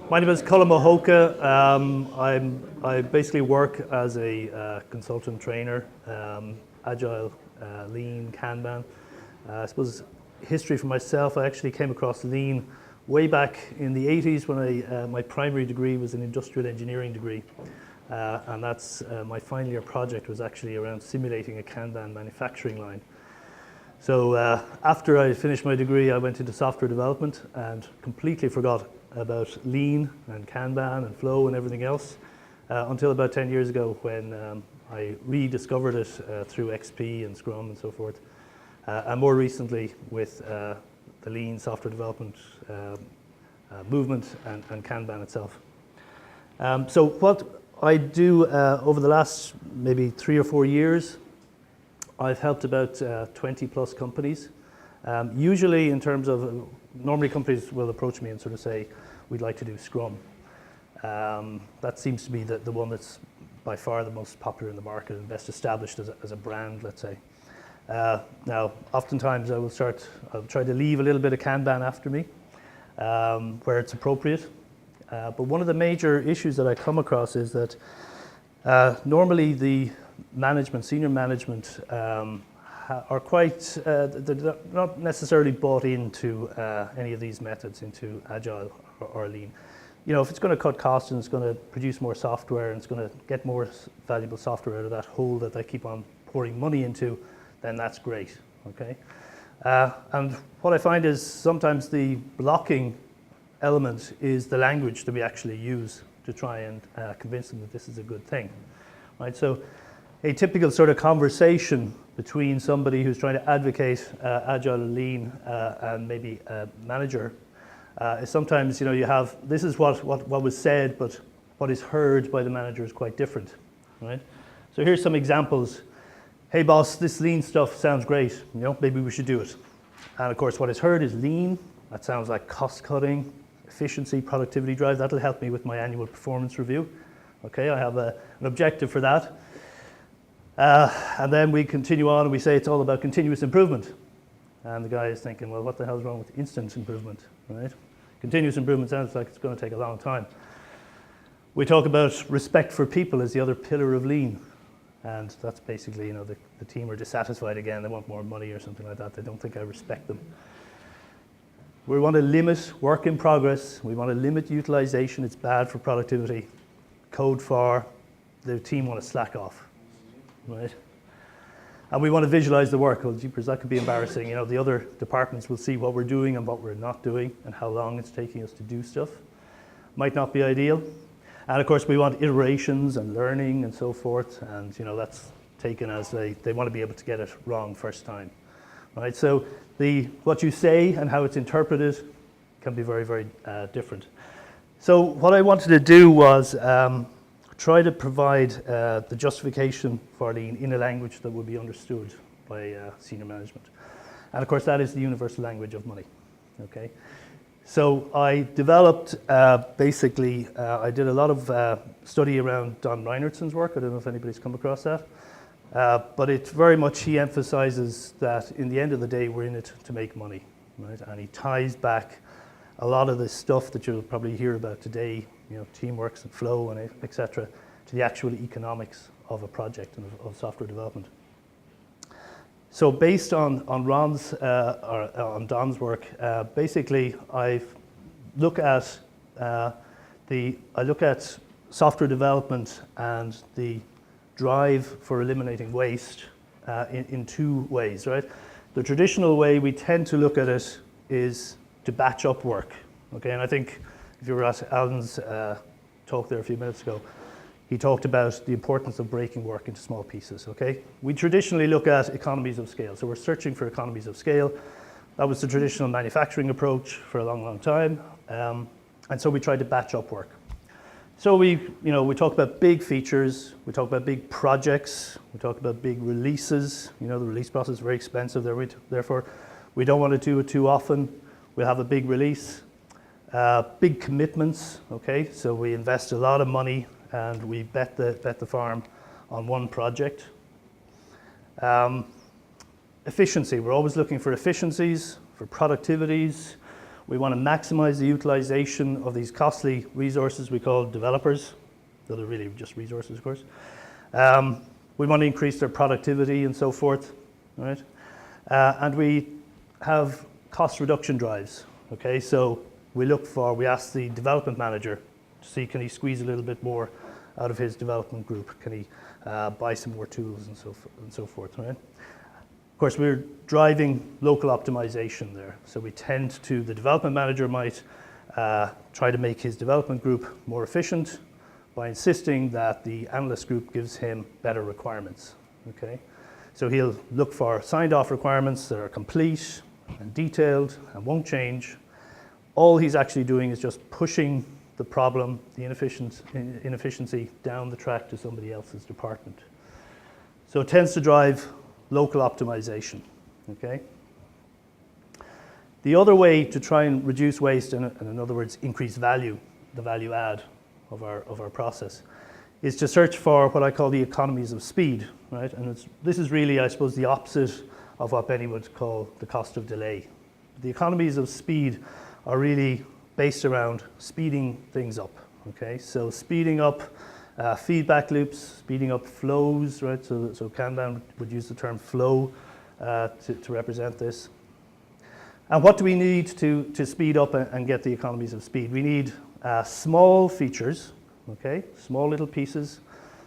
My name is Colm O'hEocha. I basically work as a consultant trainer, Agile, Lean, Kanban. I suppose history for myself, I actually came across Lean way back in the 80s when my primary degree was an industrial engineering degree. And that's my final year project was actually around simulating a Kanban manufacturing line. So after I finished my degree, I went into software development and completely forgot about Lean and Kanban and Flow and everything else until about 10 years ago when I rediscovered it through XP and Scrum and so forth. And more recently with the Lean software development movement and Kanban itself. So what I do over the last maybe 3 or 4 years, I've helped about 20 plus companies. Usually in terms of, normally companies will approach me and sort of say, we'd like to do Scrum. That seems to be the one that's by far the most popular in the market and best established as a brand, let's say. Now, oftentimes I'll try to leave a little bit of Kanban after me, where it's appropriate. But one of the major issues that I come across is that normally the senior management are quite, they're not necessarily bought into any of these methods, into Agile or Lean. You know, if it's going to cut costs and it's going to produce more software and it's going to get more valuable software out of that hole that they keep on pouring money into, then that's great, okay? And what I find is sometimes the blocking element is the language that we actually use to try and convince them that this is a good thing, right? So a typical sort of conversation between somebody who's trying to advocate Agile and Lean and maybe a manager is sometimes, you know, you have, this is what was said, but what is heard by the manager is quite different, right? So here's some examples. Hey boss, this Lean stuff sounds great, you know, maybe we should do it. And of course what is heard is Lean. That sounds like cost cutting, efficiency, productivity drive. That'll help me with my annual performance review. Okay, I have an objective for that. And then we continue on and we say it's all about continuous improvement. And the guy is thinking, well, what the hell is wrong with instant improvement, right? Continuous improvement sounds like it's going to take a long time. We talk about respect for people as the other pillar of Lean. And that's basically, you know, the team are dissatisfied again. They want more money or something like that. They don't think I respect them. We want to limit work in progress. We want to limit utilization. It's bad for productivity. Code for the team want to slack off, right? And we want to visualize the work. Well, jeepers, that could be embarrassing. You know, the other departments will see what we're doing and what we're not doing and how long it's taking us to do stuff. Might not be ideal. And of course, we want iterations and learning and so forth. And, you know, that's taken as they want to be able to get it wrong first time, right? So what you say and how it's interpreted can be very, very different. So what I wanted to do was try to provide the justification for Lean in a language that would be understood by senior management. And of course, that is the universal language of money, okay? So I developed, basically, I did a lot of study around Don Reinertson's work. I don't know if anybody's come across that. But it's very much, he emphasizes that in the end of the day, we're in it to make money, right? And he ties back a lot of the stuff that you'll probably hear about today, you know, teamworks and flow and et cetera, to the actual economics of a project and of software development. So based on Ron's, or on Don's work, basically I look at software development and the drive for eliminating waste in 2 ways, right? The traditional way we tend to look at it is to batch up work, okay? And I think if you were at Alan's talk there a few minutes ago, he talked about the importance of breaking work into small pieces, okay? We traditionally look at economies of scale. So we're searching for economies of scale. That was the traditional manufacturing approach for a long, long time. And so we tried to batch up work. So we talk about big features, we talk about big projects, we talk about big releases. You know, the release process is very expensive, therefore we don't want to do it too often. We'll have a big release. Big commitments, okay? So we invest a lot of money and we bet the farm on one project. Efficiency, we're always looking for efficiencies, for productivities. We want to maximize the utilization of these costly resources we call developers. Those are really just resources, of course. We want to increase their productivity and so forth, right? And we have cost reduction drives, okay? So we ask the development manager to see, can he squeeze a little bit more out of his development group? Can he buy some more tools and so forth, right? Of course, we're driving local optimization there. So the development manager might try to make his development group more efficient by insisting that the analyst group gives him better requirements, okay? So he'll look for signed off requirements that are complete and detailed and won't change. All he's actually doing is just pushing the problem, the inefficiency down the track to somebody else's department. So it tends to drive local optimization, okay? The other way to try and reduce waste, and in other words, increase value, the value add of our process, is to search for what I call the economies of speed, right? And this is really, I suppose, the opposite of what many would call the cost of delay. The economies of speed are really based around speeding things up, okay? So speeding up feedback loops, speeding up flows, right? So Kanban would use the term flow to represent this. And what do we need to speed up and get the economies of speed? We need small features, okay? Small little pieces.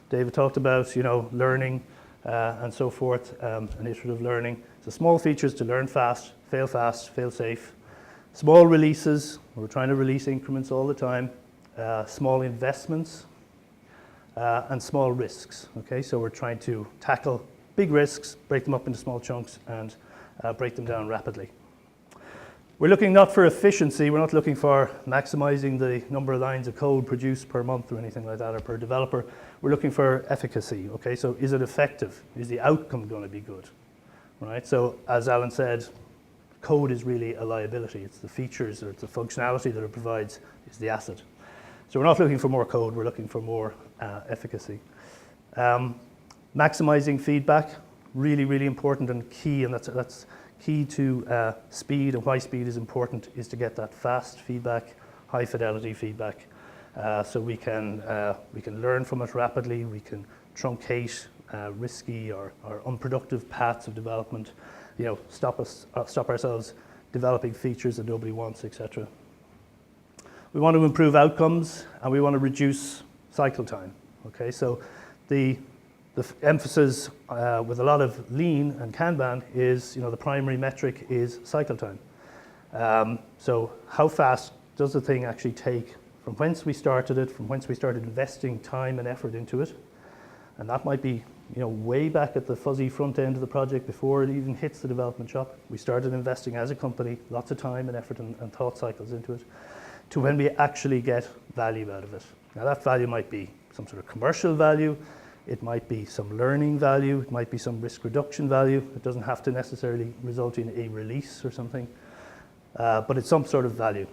David talked about, learning and so forth, iterative learning. So small features to learn fast, fail safe. Small releases, we're trying to release increments all the time. Small investments and small risks, okay? So we're trying to tackle big risks, break them up into small chunks and break them down rapidly. We're looking not for efficiency, we're not looking for maximizing the number of lines of code produced per month or anything like that, or per developer. We're looking for efficacy, okay? So is it effective? Is the outcome going to be good, right? So as Alan said, code is really a liability. It's the features or it's the functionality that it provides is the asset. So we're not looking for more code, we're looking for more efficacy. Maximizing feedback, really, really important and key, and that's key to speed, and why speed is important is to get that fast feedback, high fidelity feedback, so we can learn from it rapidly, we can truncate risky or unproductive paths of development, stop ourselves developing features that nobody wants, etc. We want to improve outcomes and we want to reduce cycle time, okay? So the emphasis with a lot of lean and Kanban is, the primary metric is cycle time. So how fast does the thing actually take from whence we started it, from whence we started investing time and effort into it? And that might be, way back at the fuzzy front end of the project before it even hits the development shop. We started investing as a company, lots of time and effort and thought cycles into it, to when we actually get value out of it. Now that value might be some sort of commercial value, it might be some learning value, it might be some risk reduction value. It doesn't have to necessarily result in a release or something, but it's some sort of value.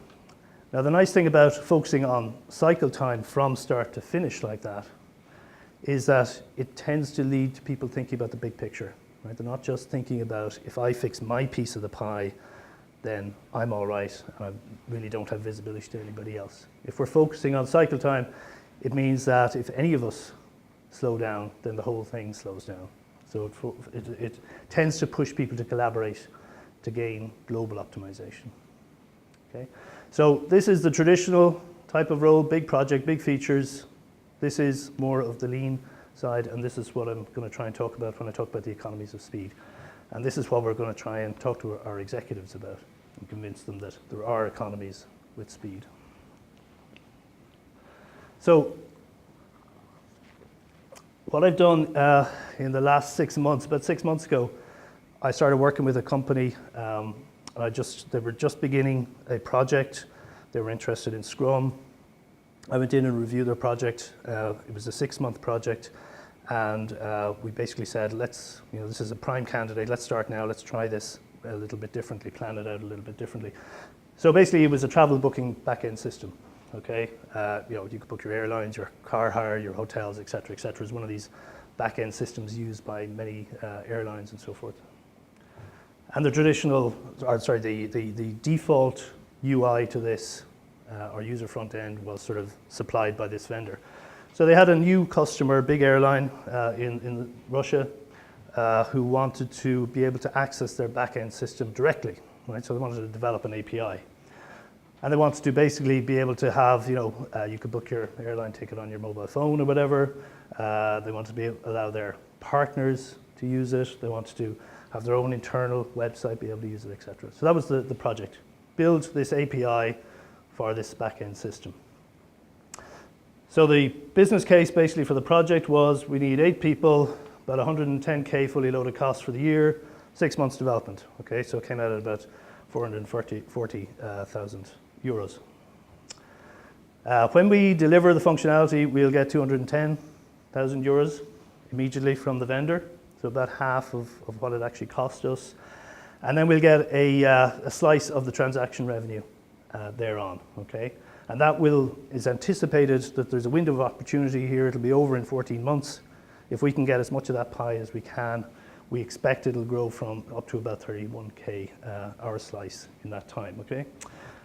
Now the nice thing about focusing on cycle time from start to finish like that is that it tends to lead to people thinking about the big picture, right? They're not just thinking about, if I fix my piece of the pie, then I'm all right, and I really don't have visibility to anybody else. If we're focusing on cycle time, it means that if any of us slow down, then the whole thing slows down. So it tends to push people to collaborate to gain global optimization. Okay? So this is the traditional type of role, big project, big features. This is more of the lean side, and this is what I'm going to try and talk about when I talk about the economies of speed. And this is what we're going to try and talk to our executives about and convince them that there are economies with speed. So what I've done in the last 6 months, about 6 months ago, I started working with a company. They were just beginning a project. They were interested in Scrum. I went in and reviewed their project. It was a 6-month project, and we basically said, this is a prime candidate. Let's start now. Let's try this a little bit differently, plan it out a little bit differently. So basically, it was a travel booking back-end system. Okay, you could book your airlines, your car hire, your hotels, et cetera, is one of these back-end systems used by many airlines and so forth. And the default UI to this, or user front end, was sort of supplied by this vendor. So they had a new customer, big airline in Russia, who wanted to be able to access their back-end system directly, right? So they wanted to develop an API. And they wanted to basically be able to have, you could book your airline ticket on your mobile phone or whatever. They wanted to allow their partners to use it. They wanted to have their own internal website, be able to use it, etc. So that was the project. Build this API for this back-end system. So the business case basically for the project was we need 8 people, about 110K fully loaded costs for the year, 6 months development. Okay, so it came out at about 440,000 euros. When we deliver the functionality, we'll get 210,000 euros immediately from the vendor, so about half of what it actually cost us. And then we'll get a slice of the transaction revenue thereon, okay? And that is anticipated that there's a window of opportunity here. It'll be over in 14 months. If we can get as much of that pie as we can, we expect it'll grow from up to about 31K our slice in that time, okay?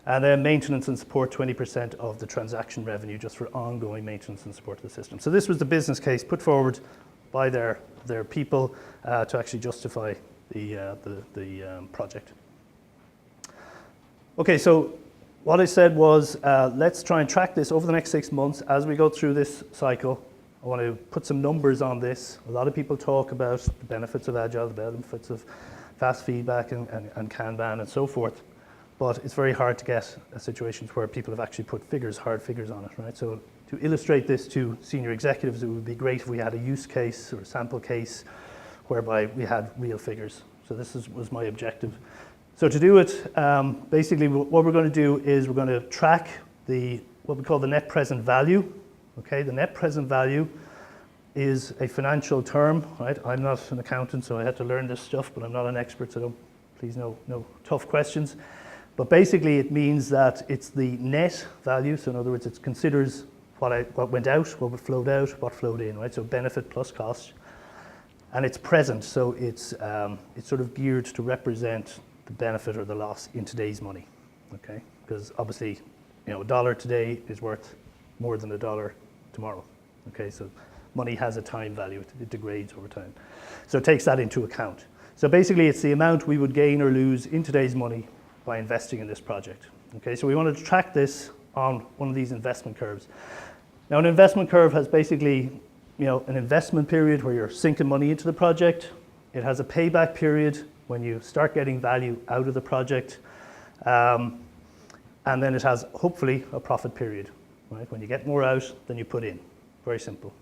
And then maintenance and support, 20% of the transaction revenue just for ongoing maintenance and support of the system. So this was the business case put forward by their people to actually justify the project. Okay, so what I said was let's try and track this over the next 6 months as we go through this cycle. I want to put some numbers on this. A lot of people talk about the benefits of Agile, the benefits of fast feedback and Kanban and so forth. But it's very hard to get situations where people have actually put hard figures on it, right? So to illustrate this to senior executives, it would be great if we had a use case or a sample case whereby we had real figures. So this was my objective. So to do it, basically what we're going to do is we're going to track what we call the net present value. Okay, the net present value is a financial term, right? I'm not an accountant, so I had to learn this stuff, but I'm not an expert, so please no tough questions. But basically it means that it's the net value, so in other words, it considers what went out, what flowed out, what flowed in, right? So benefit plus cost. And it's present, so it's sort of geared to represent the benefit or the loss in today's money, okay? Because obviously, $1 today is worth more than $1 tomorrow, okay? So money has a time value, it degrades over time. So it takes that into account. So basically it's the amount we would gain or lose in today's money by investing in this project, okay? So we wanted to track this on one of these investment curves. Now an investment curve has basically, an investment period where you're sinking money into the project. It has a payback period when you start getting value out of the project. And then it has, hopefully, a profit period, right? When you get more out than you put in. Very simple.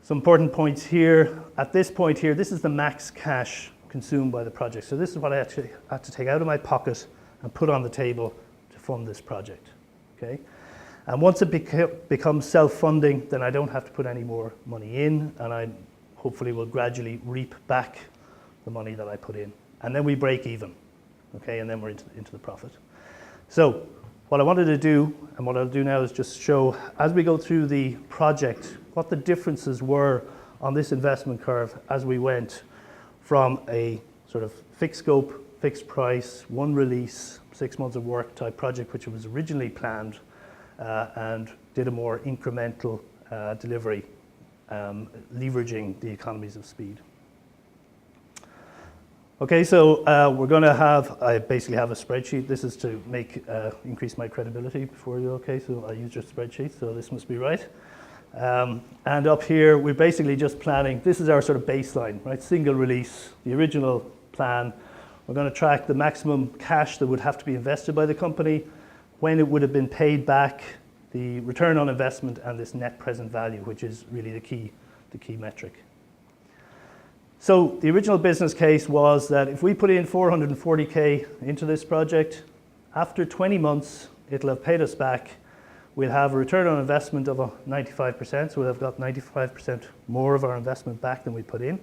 Some important points here. At this point here, this is the max cash consumed by the project. So this is what I actually had to take out of my pocket and put on the table to fund this project, okay? And once it becomes self-funding, then I don't have to put any more money in, and I hopefully will gradually reap back the money that I put in. And then we break even, okay? And then we're into the profit. So what I wanted to do, and what I'll do now, is just show, as we go through the project, what the differences were on this investment curve as we went from a sort of fixed scope, fixed price, one release, 6 months of work type project, which was originally planned, and did a more incremental delivery, leveraging the economies of speed. Okay, so I basically have a spreadsheet. This is to increase my credibility before you, okay? So I used your spreadsheet, so this must be right. And up here, we're basically just planning. This is our sort of baseline, right? Single release, the original plan. We're going to track the maximum cash that would have to be invested by the company, when it would have been paid back, the return on investment, and this net present value, which is really the key metric. So the original business case was that if we put in 440K into this project, after 20 months, it'll have paid us back. We'll have a return on investment of 95%, so we'll have got 95% more of our investment back than we put in.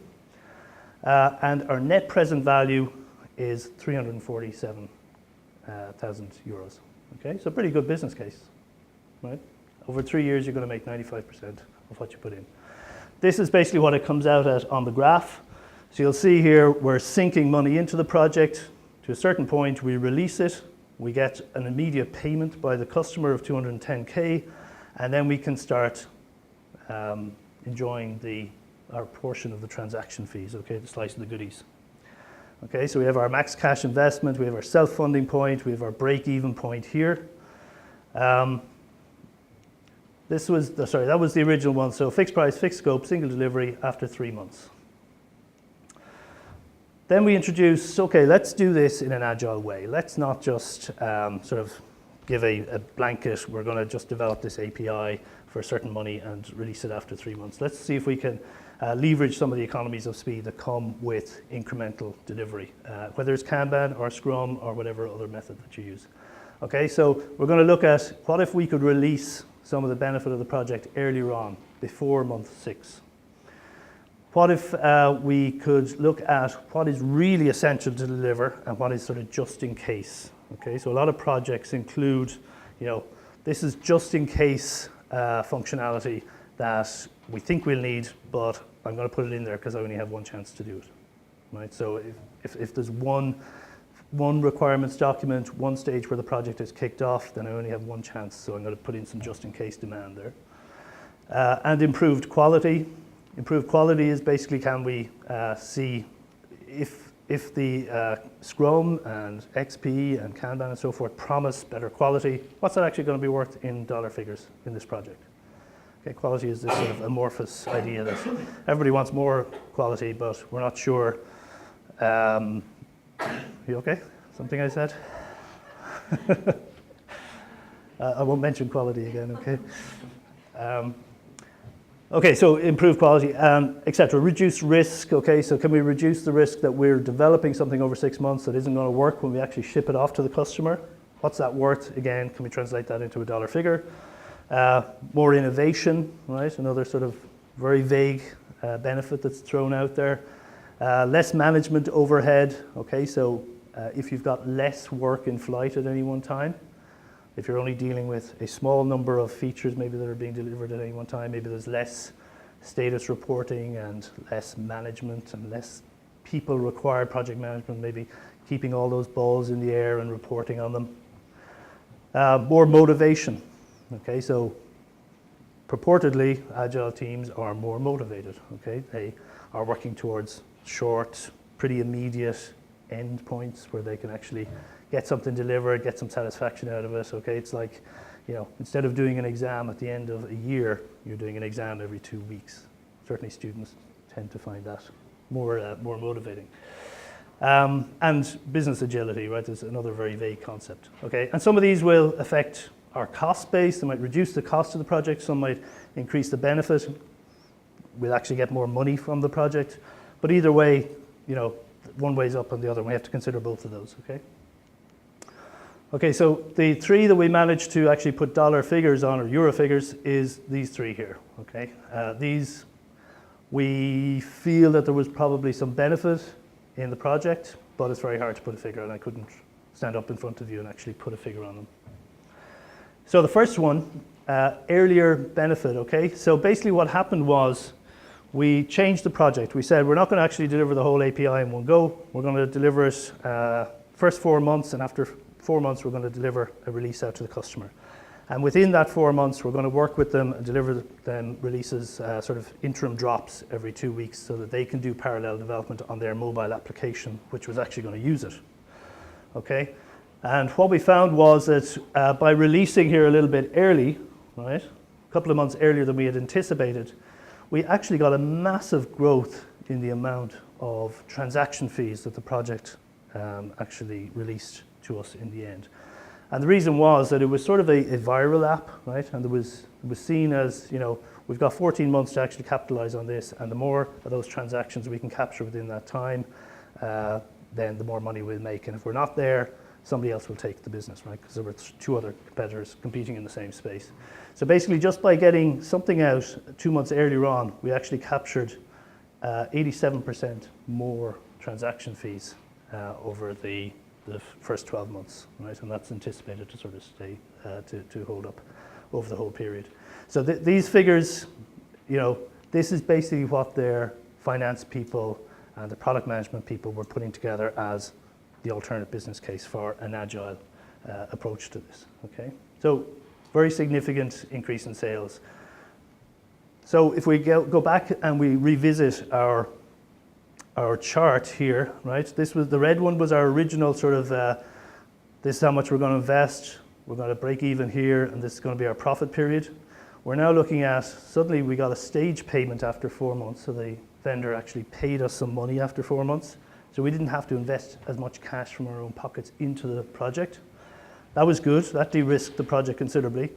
And our net present value is 347,000 euros. Okay, so pretty good business case, right? Over 3 years, you're going to make 95% of what you put in. This is basically what it comes out at on the graph. So you'll see here, we're sinking money into the project. To a certain point, we release it. we get an immediate payment by the customer of 210K, and then we can start enjoying our portion of the transaction fees, okay, the slice of the goodies. Okay, so we have our max cash investment, we have our self-funding point, we have our break-even point here. That was the original one. So fixed price, fixed scope, single delivery after 3 months. Then we introduced, okay, let's do this in an agile way. Let's not just sort of give a blanket, we're going to just develop this API for a certain money and release it after 3 months. Let's see if we can leverage some of the economies of speed that come with incremental delivery, whether it's Kanban or Scrum or whatever other method that you use. Okay, so we're going to look at what if we could release some of the benefit of the project earlier on, before month 6. What if we could look at what is really essential to deliver and what is sort of just in case. Okay, so a lot of projects include, this is just in case functionality that we think we'll need, but I'm going to put it in there because I only have one chance to do it, right? So if there's one requirements document, one stage where the project is kicked off, then I only have one chance, so I'm going to put in some just-in-case demand there. And improved quality. Improved quality is basically, can we see if the Scrum and XP and Kanban and so forth promise better quality, what's that actually going to be worth in dollar figures in this project? Okay, quality is this sort of amorphous idea that everybody wants more quality, but we're not sure. You okay? Something I said? I won't mention quality again, okay? Okay, so improve quality, etc. Reduce risk, okay? So can we reduce the risk that we're developing something over 6 months that isn't going to work when we actually ship it off to the customer? What's that worth? Again, can we translate that into a dollar figure? More innovation, right? Another sort of very vague benefit that's thrown out there. Less management overhead, okay? So if you've got less work in flight at any one time, if you're only dealing with a small number of features maybe that are being delivered at any one time, maybe there's less status reporting and less management and less people required, project management, maybe keeping all those balls in the air and reporting on them. More motivation, okay? So purportedly, Agile teams are more motivated, okay? They are working towards short, pretty immediate endpoints where they can actually get something delivered, get some satisfaction out of it, okay? It's like, instead of doing an exam at the end of a year, you're doing an exam every 2 weeks. Certainly students tend to find that more motivating. And business agility, right, is another very vague concept, okay? And some of these will affect our cost base. They might reduce the cost of the project. Some might increase the benefit. We'll actually get more money from the project. But either way, one way's up and the other. We have to consider both of those, okay? Okay, so the 3 that we managed to actually put dollar figures on, or euro figures, is these 3 here, okay? These, we feel that there was probably some benefit in the project, but it's very hard to put a figure on. I couldn't stand up in front of you and actually put a figure on them. So the first one, earlier benefit, okay? So basically what happened was we changed the project. We said we're not going to actually deliver the whole API in one go. We're going to deliver it first 4 months, and after 4 months we're going to deliver a release out to the customer. And within that 4 months we're going to work with them and deliver them releases, sort of interim drops every 2 weeks so that they can do parallel development on their mobile application, which was actually going to use it. Okay? And what we found was that by releasing here a little bit early, right, a couple of months earlier than we had anticipated, we actually got a massive growth in the amount of transaction fees that the project actually released to us in the end. And the reason was that it was sort of a viral app, right? And it was seen as, we've got 14 months to actually capitalize on this, and the more of those transactions we can capture within that time, then the more money we'll make. And if we're not there, somebody else will take the business, right? Because there were 2 other competitors competing in the same space. So basically, just by getting something out 2 months earlier on, we actually captured 87% more transaction fees over the first 12 months, right? And that's anticipated to sort of stay, to hold up over the whole period. So these figures, this is basically what their finance people and the product management people were putting together as the alternate business case for an Agile approach to this, okay? So very significant increase in sales. So if we go back and we revisit our chart here, right? This was, the red one was our original sort of, this is how much we're going to invest, we're going to break even here, and this is going to be our profit period. We're now looking at, suddenly we got a stage payment after 4 months, so the vendor actually paid us some money after 4 months. So we didn't have to invest as much cash from our own pockets into the project. That was good, that de-risked the project considerably.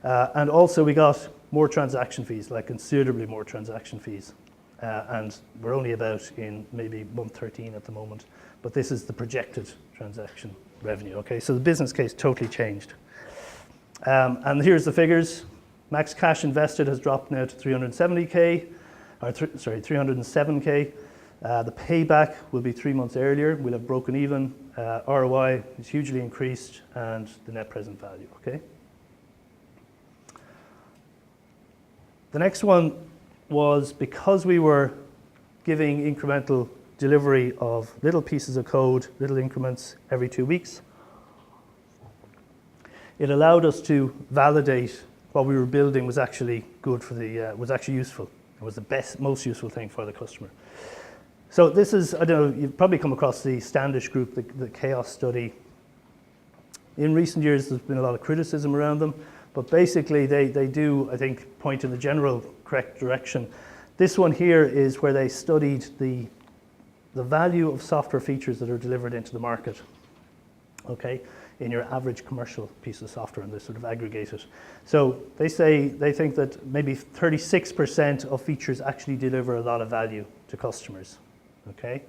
And also we got more transaction fees, like considerably more transaction fees. And we're only about in maybe month 13 at the moment, but this is the projected transaction revenue, okay? So the business case totally changed. And here's the figures. Max cash invested has dropped now to 370K, or 307K. The payback will be 3 months earlier. We'll have broken even. ROI is hugely increased, and the net present value, okay? The next one was because we were giving incremental delivery of little pieces of code, little increments every 2 weeks, it allowed us to validate what we were building was actually good for the, was actually useful. It was the best, most useful thing for the customer. So this is, I don't know, you've probably come across the Standish group, the chaos study. In recent years, there's been a lot of criticism around them, but basically they do, I think, point in the general correct direction. This one here is where they studied the value of software features that are delivered into the market, okay, in your average commercial piece of software, and they sort of aggregate it. So they think that maybe 36% of features actually deliver a lot of value to customers, okay?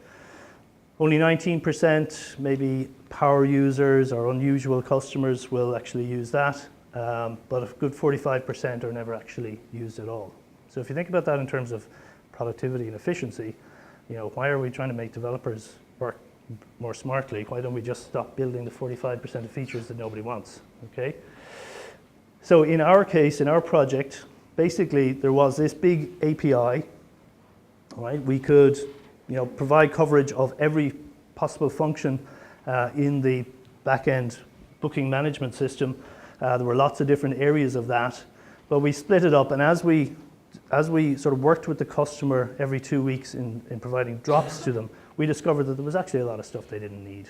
Only 19% maybe power users or unusual customers will actually use that, but a good 45% are never actually used at all. So if you think about that in terms of productivity and efficiency, you know, why are we trying to make developers work more smartly? Why don't we just stop building the 45% of features that nobody wants, okay? So in our case, in our project, basically there was this big API, right? We could, you know, provide coverage of every possible function in the back-end booking management system. There were lots of different areas of that, but we split it up, and as we sort of worked with the customer every 2 weeks in providing drops to them, we discovered that there was actually a lot of stuff they didn't need,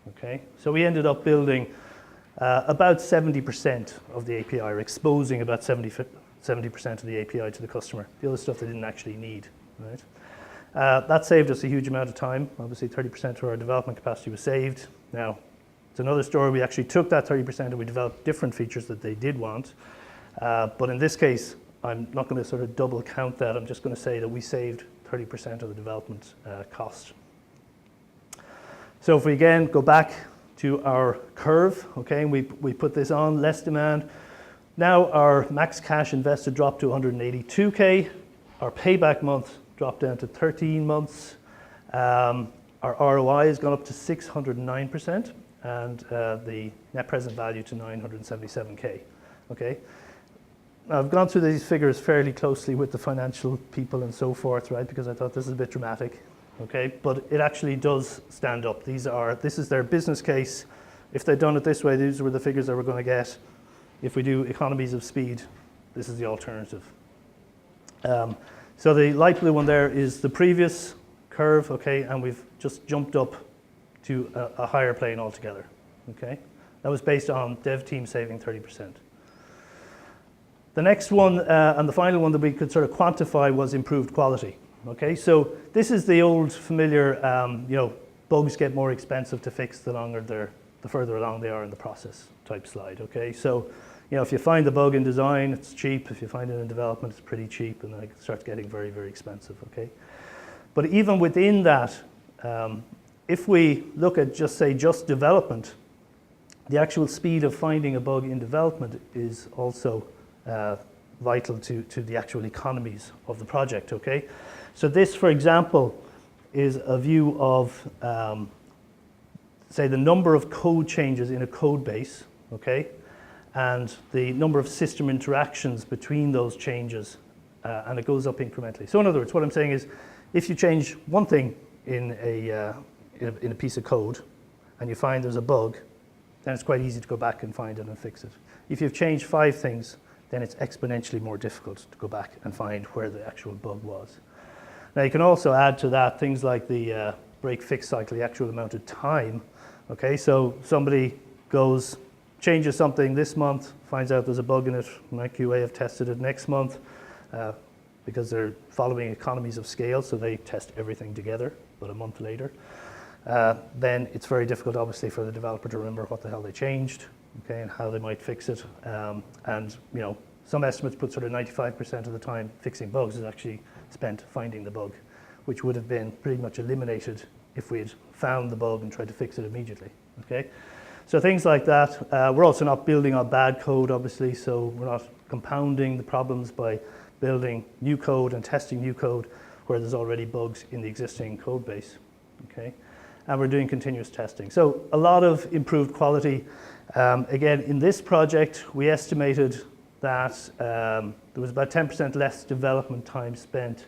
okay? So we ended up building about 70% of the API, or exposing about 70% of the API to the customer. The other stuff they didn't actually need, right? That saved us a huge amount of time. Obviously 30% of our development capacity was saved. Now, it's another story. We actually took that 30% and we developed different features that they did want. But in this case, I'm not going to sort of double count that. I'm just going to say that we saved 30% of the development cost. So if we again go back to our curve, okay, and we put this on, less demand. Now our max cash invested dropped to 182K. Our payback month dropped down to 13 months. Our ROI has gone up to 609%, and the net present value to 977K, okay? I've gone through these figures fairly closely with the financial people and so forth, right? Because I thought this is a bit dramatic, okay? But it actually does stand up. This is their business case. If they'd done it this way, these were the figures that we're going to get. If we do economies of speed, this is the alternative. So the light blue one there is the previous curve, okay? And we've just jumped up to a higher plane altogether, okay? That was based on dev team saving 30%. The next one, and the final one that we could sort of quantify, was improved quality. Okay, so this is the old familiar, you know, bugs get more expensive to fix the further along they are in the process type slide. Okay, so you know, if you find the bug in design, it's cheap. If you find it in development, it's pretty cheap, and then it starts getting very, very expensive. Okay, but even within that, if we look at just development, the actual speed of finding a bug in development is also vital to the actual economies of the project, okay? So this, for example, is a view of, say, the number of code changes in a code base, okay? And the number of system interactions between those changes, and it goes up incrementally. So in other words, what I'm saying is, if you change one thing in a piece of code, and you find there's a bug, then it's quite easy to go back and find it and fix it. If you've changed 5 things, then it's exponentially more difficult to go back and find where the actual bug was. Now you can also add to that things like the break-fix cycle, the actual amount of time. Okay, so somebody changes something this month, finds out there's a bug in it, my QA have tested it next month, because they're following economies of scale, so they test everything together, but a month later. Then it's very difficult, obviously, for the developer to remember what the hell they changed, okay, and how they might fix it. And some estimates put sort of 95% of the time fixing bugs is actually spent finding the bug, which would have been pretty much eliminated if we had found the bug and tried to fix it immediately. Okay, so things like that. We're also not building on bad code, obviously, so we're not compounding the problems by building new code and testing new code where there's already bugs in the existing code base. Okay, and we're doing continuous testing. So a lot of improved quality. Again, in this project, we estimated that there was about 10% less development time spent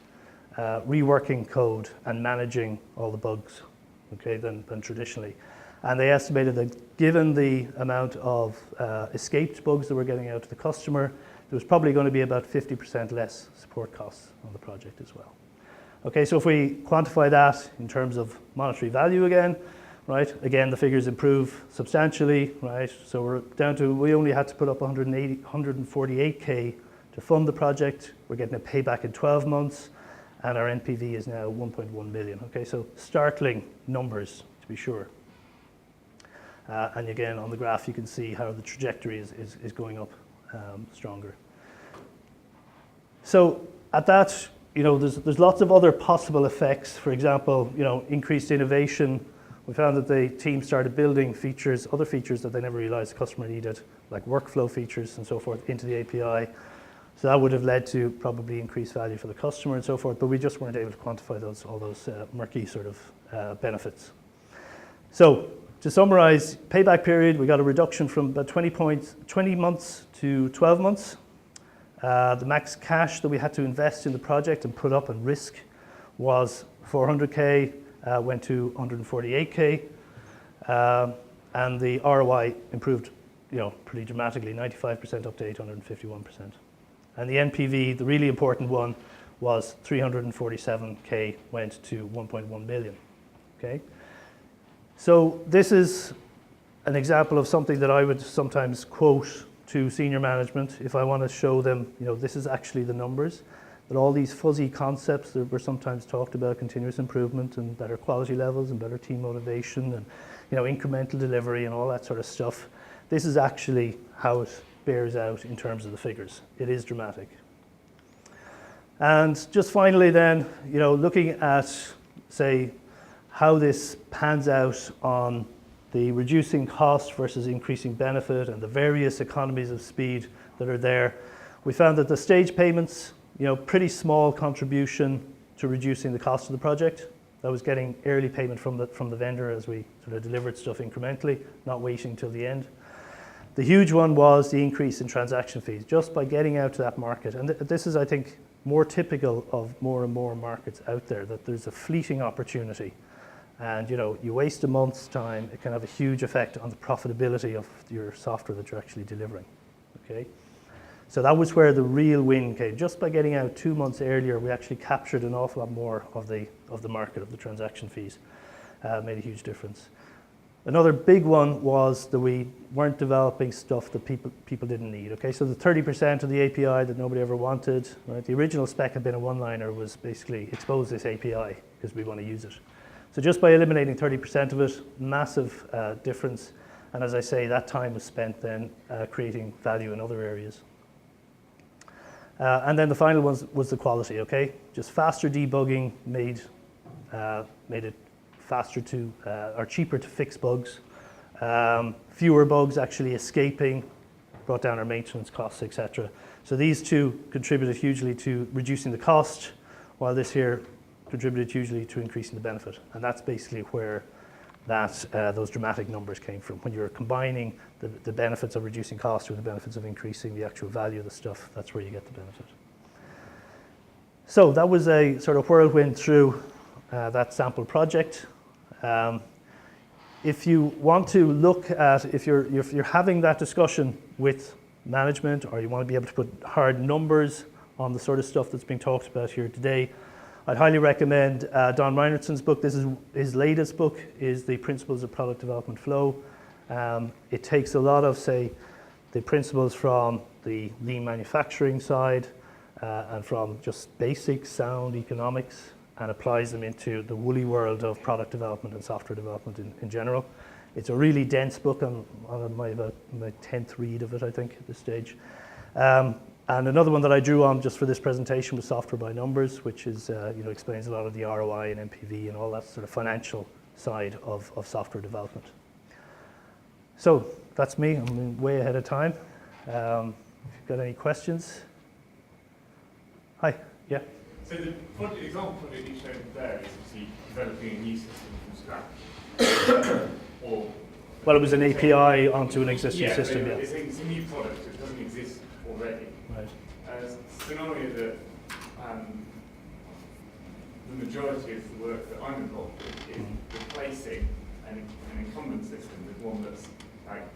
reworking code and managing all the bugs, okay, than traditionally. And they estimated that given the amount of escaped bugs that were getting out to the customer, there was probably going to be about 50% less support costs on the project as well. Okay, so if we quantify that in terms of monetary value again, right, again, the figures improve substantially, right? So we're down to, we only had to put up 148K to fund the project. We're getting a payback in 12 months, and our NPV is now 1.1 million. Okay, so startling numbers, to be sure. And again, on the graph, you can see how the trajectory is going up stronger. So at that, there's lots of other possible effects. For example, increased innovation. We found that the team started building features, other features that they never realized the customer needed, like workflow features and so forth, into the API. So that would have led to probably increased value for the customer and so forth, but we just weren't able to quantify all those murky sort of benefits. So to summarize, payback period, we got a reduction from about 20 months to 12 months. The max cash that we had to invest in the project and put up and risk was 400K, went to 148K, and the ROI improved, pretty dramatically, 95% up to 851%. And the NPV, the really important one, was 347K, went to 1.1 million. Okay. So this is an example of something that I would sometimes quote to senior management if I want to show them, this is actually the numbers. That all these fuzzy concepts that were sometimes talked about, continuous improvement and better quality levels and better team motivation and incremental delivery and all that sort of stuff, this is actually how it bears out in terms of the figures. It is dramatic. And just finally then, looking at, say, how this pans out on the reducing cost versus increasing benefit and the various economies of speed that are there, we found that the stage payments, pretty small contribution to reducing the cost of the project. That was getting early payment from the vendor as we sort of delivered stuff incrementally, not waiting till the end. The huge one was the increase in transaction fees, just by getting out to that market. And this is, I think, more typical of more and more markets out there, that there's a fleeting opportunity. And you waste a month's time, it can have a huge effect on the profitability of your software that you're actually delivering. Okay, so that was where the real win came. Just by getting out 2 months earlier, we actually captured an awful lot more of the market, of the transaction fees. Made a huge difference. Another big one was that we weren't developing stuff that people didn't need. Okay, so the 30% of the API that nobody ever wanted, right? The original spec had been a one-liner, was basically expose this API because we want to use it. So just by eliminating 30% of it, massive difference. And as I say, that time was spent then creating value in other areas. And then the final one was the quality, okay? Just faster debugging made it faster to, or cheaper to fix bugs. Fewer bugs actually escaping, brought down our maintenance costs, etc. So these two contributed hugely to reducing the cost, while this here contributed hugely to increasing the benefit. And that's basically where those dramatic numbers came from. When you're combining the benefits of reducing cost with the benefits of increasing the actual value of the stuff, that's where you get the benefit. So that was a sort of whirlwind through that sample project. if you want to look at, if you're having that discussion with management, or you want to be able to put hard numbers on the sort of stuff that's being talked about here today, I'd highly recommend Don Reinertson's book. This is his latest book, is The Principles of Product Development Flow. It takes a lot of, say, the principles from the lean manufacturing side and from just basic sound economics, and applies them into the woolly world of product development and software development in general. It's a really dense book. I'm on my 10th read of it, I think, at this stage. And another one that I drew on just for this presentation was Software by Numbers, which is, explains a lot of the ROI and NPV and all that sort of financial side of software development. So that's me. I'm way ahead of time. If you've got any questions? Hi. Yeah. So the project example that you showed there is obviously developing a new system from scratch. Well, it was an API onto an existing system. Yeah, it's a new product that doesn't exist already. Right. Scenario that the majority of the work that I'm involved with is replacing an incumbent system with one that's like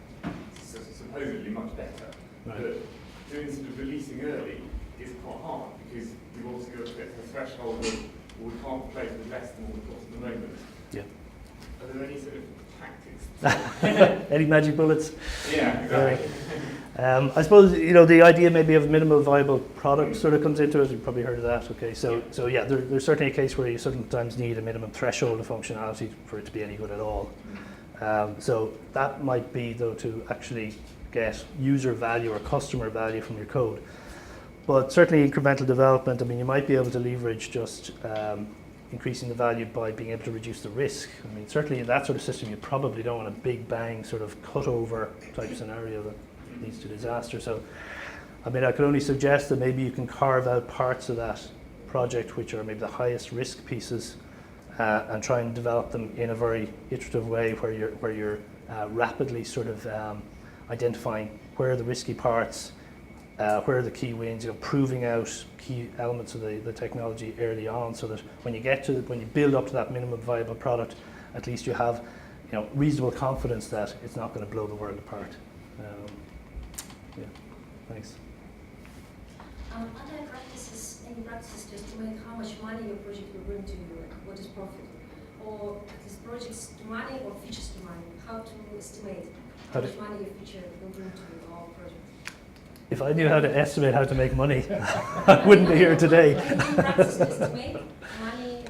supposedly much better. Right. But doing sort of releasing early is quite hard, because you've also got to get to the threshold of, well, we can't replace with less than what we've got at the moment. Yeah. Are there any sort of tactics? Any magic bullets? Yeah, exactly. I suppose, the idea maybe of minimal viable product sort of comes into it. You've probably heard of that. Okay, so yeah, there's certainly a case where you sometimes need a minimum threshold of functionality for it to be any good at all. So that might be, though, to actually get user value or customer value from your code. But certainly incremental development, I mean, you might be able to leverage just increasing the value by being able to reduce the risk. I mean, certainly in that sort of system, you probably don't want a big bang sort of cut over type scenario that leads to disaster. So, I mean, I could only suggest that maybe you can carve out parts of that project which are maybe the highest risk pieces and try and develop them in a very iterative way where you're rapidly sort of identifying where are the risky parts, where are the key wins, proving out key elements of the technology early on, so that when you build up to that minimum viable product, at least you have reasonable confidence that it's not going to blow the world apart. Yeah, thanks. Are there any practices to estimate how much money your project will bring to you, like what is profit? Or is projects to money or features to money? How to estimate how much money your feature will bring to your project? If I knew how to estimate how to make money, I wouldn't be here today. Any practices to estimate money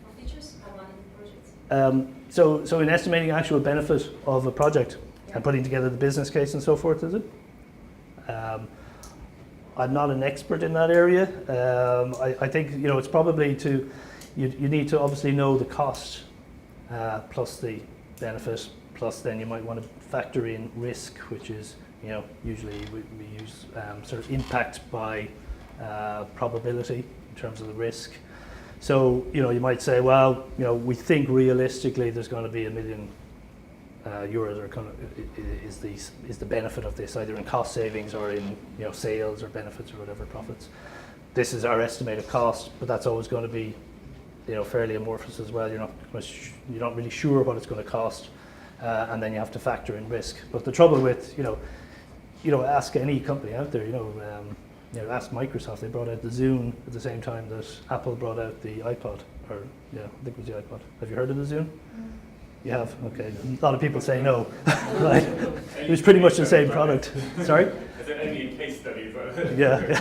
for features or money for projects? So in estimating actual benefit of a project and putting together the business case and so forth, is it? I'm not an expert in that area. I think it's probably you need to obviously know the cost plus the benefit, plus then you might want to factor in risk, which is usually we use sort of impact by probability in terms of the risk. So you might say, well, we think realistically there's going to be €1 million or kind of is the benefit of this, either in cost savings or in sales or benefits or whatever, profits. This is our estimated cost, but that's always going to be fairly amorphous as well. You're not really sure what it's going to cost, and then you have to factor in risk. But the trouble with ask any company out there, ask Microsoft. They brought out the Zune at the same time that Apple brought out the iPod, I think it was the iPod. Have you heard of the Zune? You have? Okay. A lot of people say no. Right. It was pretty much the same product. Sorry? Is there only a case study? Yeah.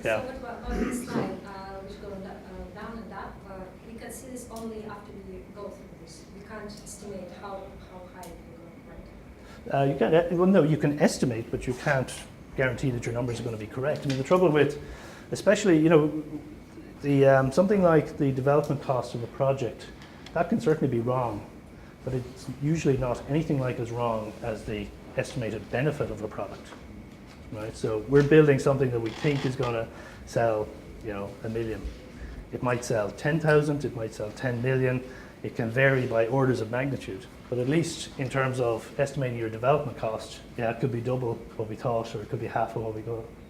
So what about this slide, which goes down and up, we can see this only after we go through this. We can't estimate how high we're going, right? You can. Well, no, you can estimate, but you can't guarantee that your numbers are going to be correct. I mean, the trouble with, especially, the something like the development cost of a project, that can certainly be wrong, but it's usually not anything like as wrong as the estimated benefit of a product, right? So we're building something that we think is going to sell, $1 million. It might sell 10,000, it might sell 10 million. It can vary by orders of magnitude, but at least in terms of estimating your development cost, it could be double what we thought, or it could be half of what we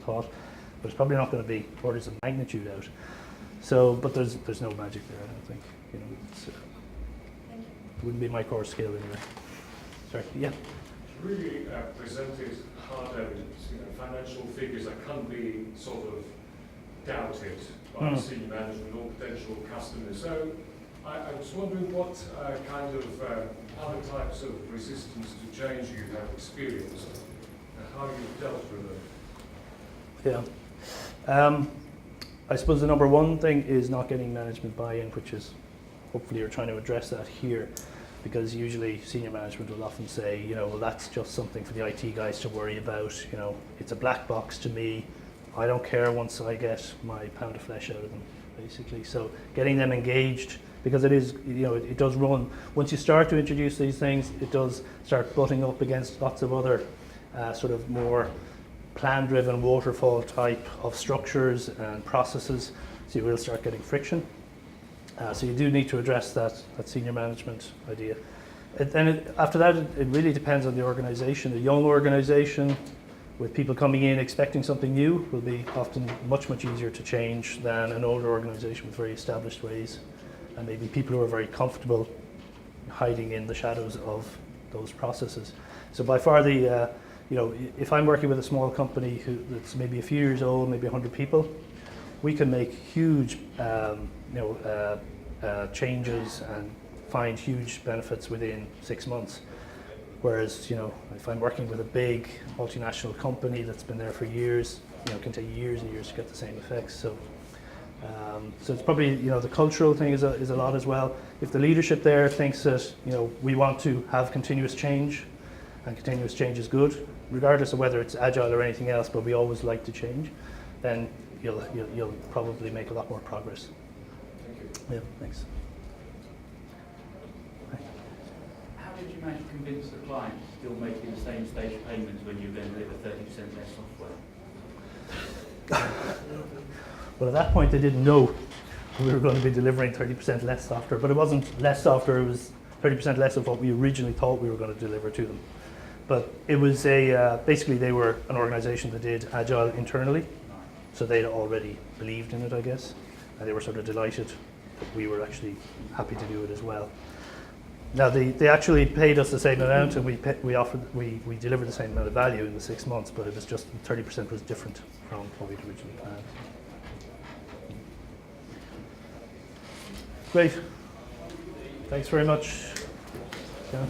thought, but it's probably not going to be orders of magnitude out. So, but there's no magic there, I don't think. Thank you. wouldn't be my core skill anyway. Sorry, yeah. Really presented hard evidence, financial figures that can't be sort of doubted by senior management or potential customers. So I was wondering what kind of other types of resistance to change you have experienced and how you've dealt with them. Yeah. I suppose the number one thing is not getting management buy-in, which is hopefully you're trying to address that here, because usually senior management will often say, well, that's just something for the IT guys to worry about. It's a black box to me. I don't care once I get my pound of flesh out of them, basically. So getting them engaged, because it is, it does run. Once you start to introduce these things, it does start butting up against lots of other sort of more plan-driven waterfall type of structures and processes. So you will start getting friction. So you do need to address that senior management idea. After that, it really depends on the organization. A young organization with people coming in expecting something new will be often much, much easier to change than an older organization with very established ways, and maybe people who are very comfortable hiding in the shadows of those processes. So by far if I'm working with a small company that's maybe a few years old, maybe 100 people, we can make huge changes and find huge benefits within 6 months. Whereas, if I'm working with a big multinational company that's been there for years, it can take years and years to get the same effects. So it's probably, the cultural thing is a lot as well. If the leadership there thinks that, we want to have continuous change, and continuous change is good, regardless of whether it's agile or anything else, but we always like to change, then you'll probably make a lot more progress. Thank you. Yeah, thanks. How did you manage to convince the client to still making the same stage payments when you then deliver 30% less software? Well, at that point, they didn't know we were going to be delivering 30% less software, but it wasn't less software, it was 30% less of what we originally thought we were going to deliver to them. But it was basically they were an organization that did Agile internally, so they'd already believed in it, I guess, and they were sort of delighted that we were actually happy to do it as well. Now they actually paid us the same amount, and we delivered the same amount of value in the 6 months, but it was just 30% was different from what we'd originally planned. Great. Thanks very much. Yeah.